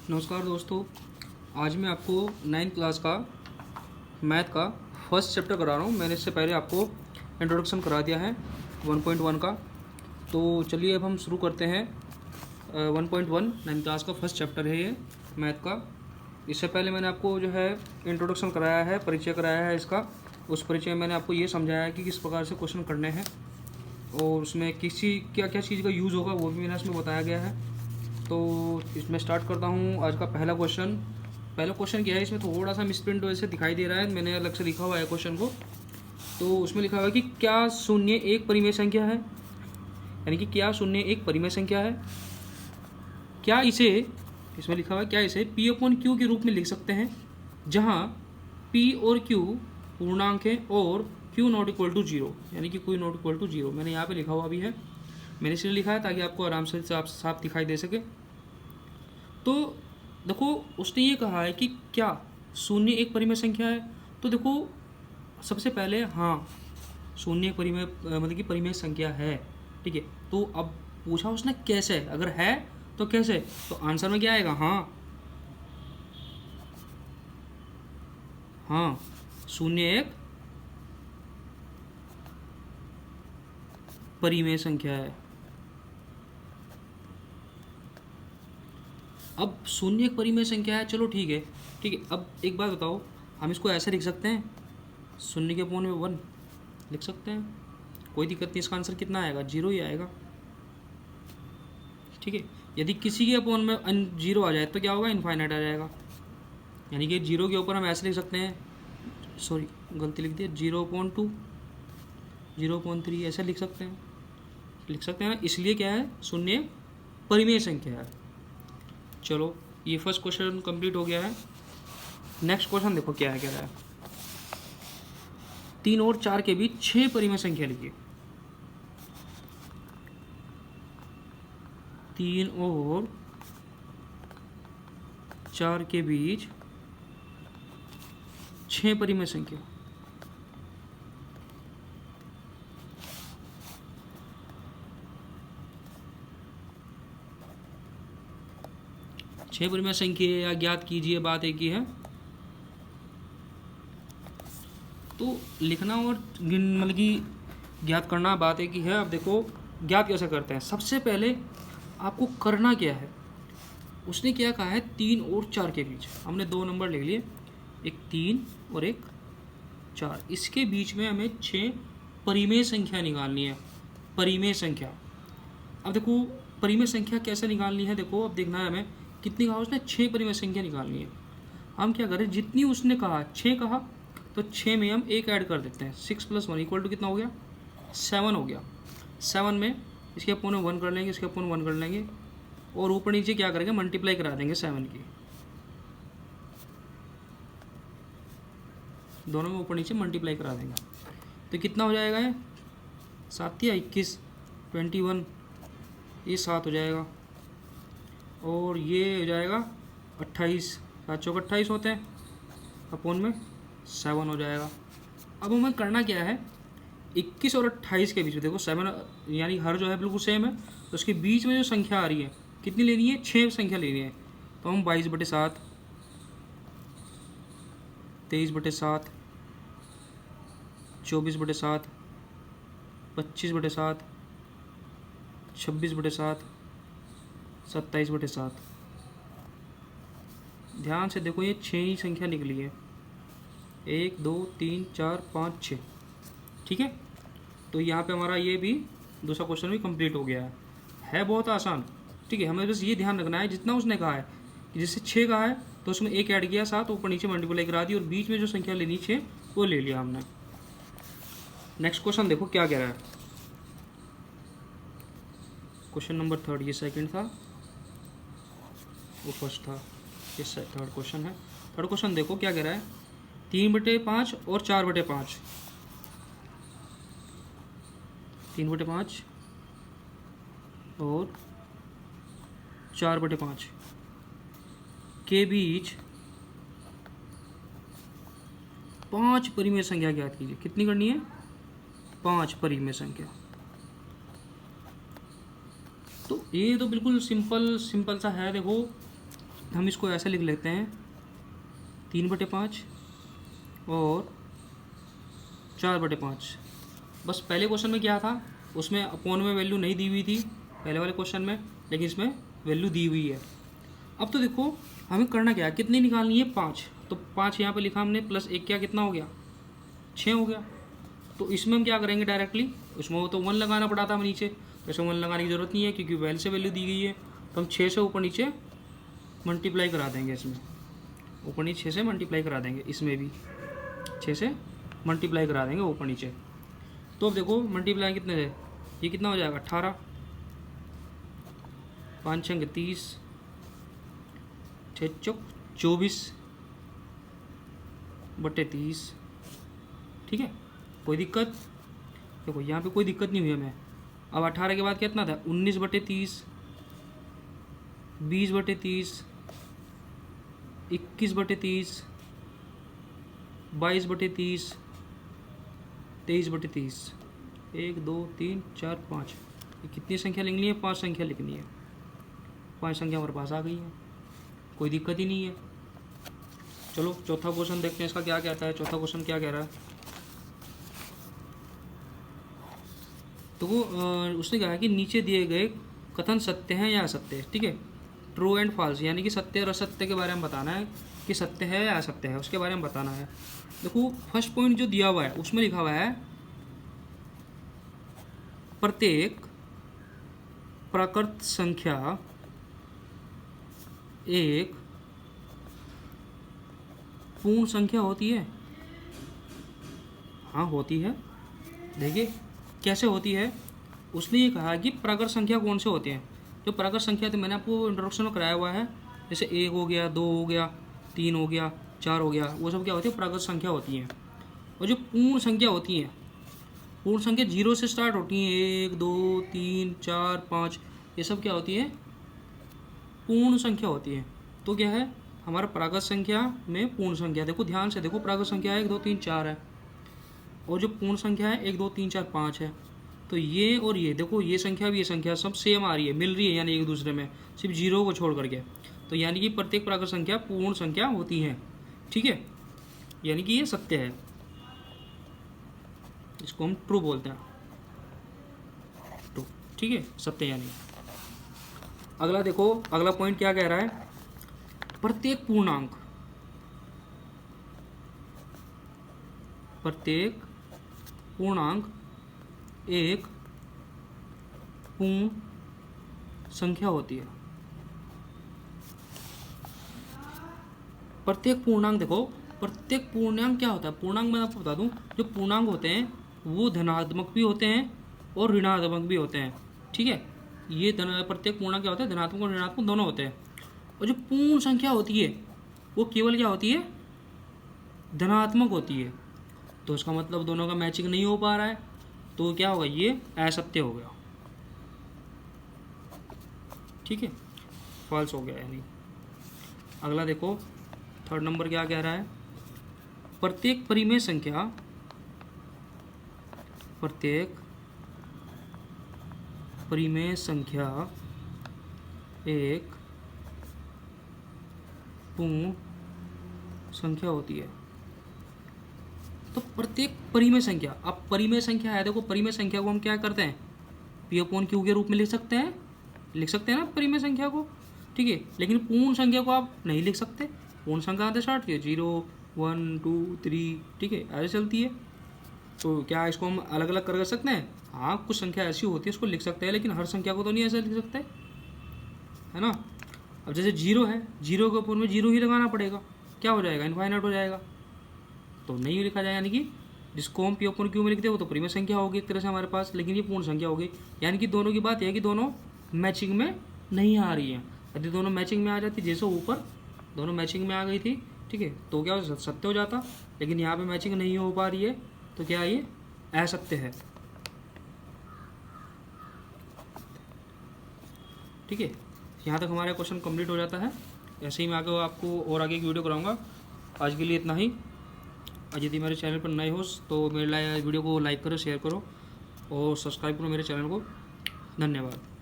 नमस्कार दोस्तों। आज मैं आपको 9th क्लास का मैथ का फर्स्ट चैप्टर करा रहा हूँ। मैंने इससे पहले आपको इंट्रोडक्शन करा दिया है 1.1 का। तो चलिए अब हम शुरू करते हैं 1.1 9th क्लास का फर्स्ट चैप्टर है ये मैथ का। इससे पहले मैंने आपको जो है इंट्रोडक्शन कराया है, परिचय कराया है इसका। उस परिचय में मैंने आपको ये समझाया है कि किस प्रकार से क्वेश्चन करने हैं और उसमें क्या क्या चीज़ का यूज़ होगा वो भी मैंने इसमें बताया गया है। तो इसमें स्टार्ट करता हूँ आज का पहला क्वेश्चन। पहला क्वेश्चन क्या है, इसमें थोड़ा सा मिसप्रिंट वैसे दिखाई दे रहा है, मैंने अलग से लिखा हुआ है क्वेश्चन को। तो उसमें लिखा हुआ है कि क्या शून्य एक परिमेय संख्या है, यानी कि क्या शून्य एक परिमेय संख्या है। क्या इसे, इसमें लिखा हुआ है क्या इसे पी अपॉन क्यू के रूप में लिख सकते हैं, जहाँ पी और क्यू पूर्णांक है और q not equal to zero, यानी कि q not equal to zero. मैंने यहाँ पे लिखा हुआ भी है, मैंने इसलिए लिखा है ताकि आपको आराम से साफ दिखाई दे सके। तो देखो उसने ये कहा है कि क्या शून्य एक परिमेय संख्या है। तो देखो सबसे पहले हाँ, शून्य एक परिमेय मतलब कि परिमेय संख्या है, ठीक है। तो अब पूछा उसने कैसे, अगर है तो कैसे, तो आंसर में क्या आएगा, हाँ शून्य एक परिमेय संख्या है। अब शून्य एक परिमेय संख्या है, चलो ठीक है। अब एक बात बताओ, हम इसको ऐसे लिख सकते हैं, शून्य के अपोन में 1 लिख सकते हैं, कोई दिक्कत नहीं। इसका आंसर कितना आएगा, 0 ही आएगा, ठीक है। यदि किसी के अपोन में 0 आ जाए तो क्या होगा, इनफाइनाइट आ जाएगा। यानी कि 0 के ऊपर हम ऐसे लिख सकते हैं, सॉरी गलती लिख दिया, 0.2 0.3 ऐसे लिख सकते हैं ना। इसलिए क्या है, शून्य परिमेय संख्या है। चलो ये फर्स्ट क्वेश्चन कंप्लीट हो गया है। नेक्स्ट क्वेश्चन देखो क्या है, कह रहा है 3 और 4 के बीच 6 परिमेय संख्या लिखिए। 3 और 4 के बीच 6 परिमेय संख्या। छह परिमेय संख्या या ज्ञात कीजिए, बात एक ही है। तो लिखना और मतलब कि ज्ञात करना बात एक ही है। अब देखो ज्ञात कैसे करते हैं। सबसे पहले आपको करना क्या है, उसने क्या कहा है 3 और 4 के बीच, हमने 2 नंबर लिख लिए, एक 3 और एक 4, इसके बीच में हमें 6 परिमेय संख्या निकालनी है। परिमेय संख्या, अब देखो परिमेय संख्या कैसे निकालनी है, देखो अब देखना है हमें कितनी कहा उसने, 6 परिमेय संख्या निकालनी है। हम क्या करें, जितनी उसने कहा 6 कहा तो 6 में हम एक ऐड कर देते हैं, 6 + 1 इक्वल टू कितना हो गया, 7 हो गया। 7 में इसके अपोन 1 कर लेंगे, इसके अपोन 1 कर लेंगे और ऊपर नीचे क्या करेंगे, मल्टीप्लाई करा देंगे 7 की, दोनों में ऊपर नीचे मल्टीप्लाई करा देंगे। तो कितना हो जाएगा, ये 7 या 21 21, ये 7 हो जाएगा और ये हो जाएगा 28, 7 चौक 28 होते हैं, अपोन में 7 हो जाएगा। अब हमें करना क्या है, 21 और 28 के बीच में देखो 7 यानी हर जो है बिल्कुल सेम है, तो उसके बीच में जो संख्या आ रही है कितनी लेनी है, 6 संख्या लेनी है। तो हम 22/7, 23/7, 24/7, 25/7, 26/7, 27/7। ध्यान से देखो ये 6 ही संख्या निकली है, 1 2 3 4 5 6, ठीक है। तो यहाँ पे हमारा ये भी दूसरा क्वेश्चन भी कंप्लीट हो गया है बहुत आसान, ठीक है। हमें बस ये ध्यान रखना है, जितना उसने कहा है कि जैसे 6 कहा है तो उसमें एक ऐड किया, 7 ऊपर नीचे मल्टीप्लाई करा दी और बीच में जो संख्या लेनी 6 वो ले लिया हमने। नेक्स्ट क्वेश्चन देखो क्या कह रहा है, क्वेश्चन नंबर 3, ये सेकंड था वो फर्स्ट था, ये थर्ड क्वेश्चन है। थर्ड क्वेश्चन देखो क्या कह रहा है, 3/5 और 4/5, 3/5 और 4/5 के बीच 5 परिमेय संख्या ज्ञात कीजिए। कितनी करनी है, 5 परिमेय संख्या। तो ये तो बिल्कुल सिंपल सा है। देखो हम इसको ऐसे लिख लेते हैं 3/5 और 4/5। बस पहले क्वेश्चन में क्या था, उसमें अपॉन में वैल्यू नहीं दी हुई थी पहले वाले क्वेश्चन में, लेकिन इसमें वैल्यू दी हुई है। अब तो देखो हमें करना क्या है, कितनी निकालनी है 5, तो 5 यहाँ पे लिखा हमने, प्लस 1 क्या कितना हो गया 6 हो गया। तो इसमें हम क्या करेंगे डायरेक्टली, उसमें वो तो 1 लगाना पड़ा था हमें नीचे, वैसे 1 लगाने की ज़रूरत नहीं है क्योंकि वैल्यू से वैल्यू दी गई है। तो हम 6 से ऊपर नीचे मल्टीप्लाई करा देंगे, इसमें ऊपर नीचे 6 से मल्टीप्लाई करा देंगे, इसमें भी 6 से मल्टीप्लाई करा देंगे ऊपर नीचे। तो अब देखो मल्टीप्लाई कितने से, ये कितना हो जाएगा 18, 5 6 30, 6 चौक 24/30। ठीक है, कोई दिक्कत, देखो यहाँ पे कोई दिक्कत नहीं हुई हमें। अब 18 के बाद कितना था 19/30, 20/30, 21/30, 22/30, 23/30। 1 2 3 4 5, ये कितनी संख्या लिखनी है, 5 संख्या लिखनी है। 5 संख्या हमारे पास आ गई है, कोई दिक्कत ही नहीं है। चलो चौथा क्वेश्चन देखते हैं, इसका क्या कहता है। चौथा क्वेश्चन क्या कह रहा है, तो वो उसने कहा कि नीचे दिए गए कथन सत्य हैं या असत्य है। ठीक है, ट्रू एंड फॉल्स, यानी कि सत्य और असत्य के बारे में बताना है कि सत्य है या असत्य है, उसके बारे में बताना है। देखो फर्स्ट पॉइंट जो दिया हुआ है उसमें लिखा हुआ है प्रत्येक प्राकृत संख्या एक पूर्ण संख्या होती है। हाँ होती है, देखिए कैसे होती है। उसने ये कहा कि प्राकृत संख्या कौन से होते हैं, जो प्राकृत संख्या तो मैंने आपको इंट्रोडक्शन में कराया हुआ है, जैसे 1 हो गया, 2 हो गया, 3 हो गया, 4 हो गया, वो सब क्या होती है प्राकृत संख्या होती हैं। और जो पूर्ण संख्या होती हैं, पूर्ण संख्या 0 से स्टार्ट होती हैं, 1 2 3 4 5, ये सब क्या होती है पूर्ण संख्या होती है। तो क्या है हमारा प्राकृत संख्या में पूर्ण संख्या, देखो ध्यान से देखो, प्राकृत संख्या 1 2 3 4 है, और जो पूर्ण संख्या है 1 2 3 4 5 है। तो ये और ये देखो, ये संख्या भी ये संख्या सब सेम आ रही है, मिल रही है, यानी एक दूसरे में, सिर्फ 0 को छोड़ करके। तो यानी कि प्रत्येक प्राकृत संख्या पूर्ण संख्या होती है। ठीक है, यानी कि ये सत्य है, इसको हम ट्रू बोलते हैं, ट्रू। ठीक है, सत्य यानी। अगला देखो, अगला पॉइंट क्या कह रहा है, प्रत्येक पूर्णांक, प्रत्येक पूर्णांक एक पूर्ण संख्या होती है। प्रत्येक पूर्णांक, देखो प्रत्येक पूर्णांक क्या होता है, पूर्णांक मैं आपको बता दूं, जो पूर्णांक होते हैं वो धनात्मक भी होते हैं और ऋणात्मक भी होते हैं। ठीक है, ये प्रत्येक पूर्णांक क्या होता है, धनात्मक और ऋणात्मक दोनों होते हैं। और जो पूर्ण संख्या होती है वो केवल क्या होती है, धनात्मक होती है। तो इसका मतलब दोनों का मैचिंग नहीं हो पा रहा है, तो क्या होगा, ये असत्य हो गया। ठीक है, फॉल्स हो गया यानी। अगला देखो, थर्ड नंबर क्या कह रहा है, प्रत्येक परिमेय संख्या, प्रत्येक परिमेय संख्या एक पूर्ण संख्या होती है। तो प्रत्येक परिमेय संख्या, अब परिमेय संख्या है, देखो परिमेय संख्या को हम क्या करते हैं, P/Q के रूप में लिख सकते हैं ना परिमेय संख्या को। ठीक है, लेकिन पूर्ण संख्या को आप नहीं लिख सकते, पूर्ण संख्या से स्टार्ट किए 0 1 2 3, ठीक है, ऐसे चलती है। तो क्या इसको हम अलग अलग कर सकते हैं, हाँ कुछ संख्या ऐसी होती है उसको लिख सकते हैं, लेकिन हर संख्या को तो नहीं ऐसे लिख सकते, है ना। अब जैसे 0 है, 0 के ऊपर में 0 ही लगाना पड़ेगा, क्या हो जाएगा, इनफाइनाइट हो जाएगा, तो नहीं लिखा जाए। यानी कि जिसको हम P/Q में लिखते हो तो परिमेय संख्या होगी एक तरह से हमारे पास, लेकिन ये पूर्ण संख्या होगी। यानी कि दोनों की बात यह है कि दोनों मैचिंग में नहीं आ रही है। यदि दोनों मैचिंग में आ जाती, जैसे ऊपर दोनों मैचिंग में आ गई थी, ठीक है, तो क्या सत्य हो जाता, लेकिन यहाँ पे मैचिंग नहीं हो पा रही है, तो क्या ये असत्य है। ठीक है, यहाँ तक हमारा क्वेश्चन कंप्लीट हो जाता है। ऐसे ही मैं आगे आपको और आगे की वीडियो कराऊंगा। आज के लिए इतना ही। यदि मेरे चैनल पर नए हो तो मेरे वीडियो को लाइक करो, शेयर करो और सब्सक्राइब करो मेरे चैनल को। धन्यवाद।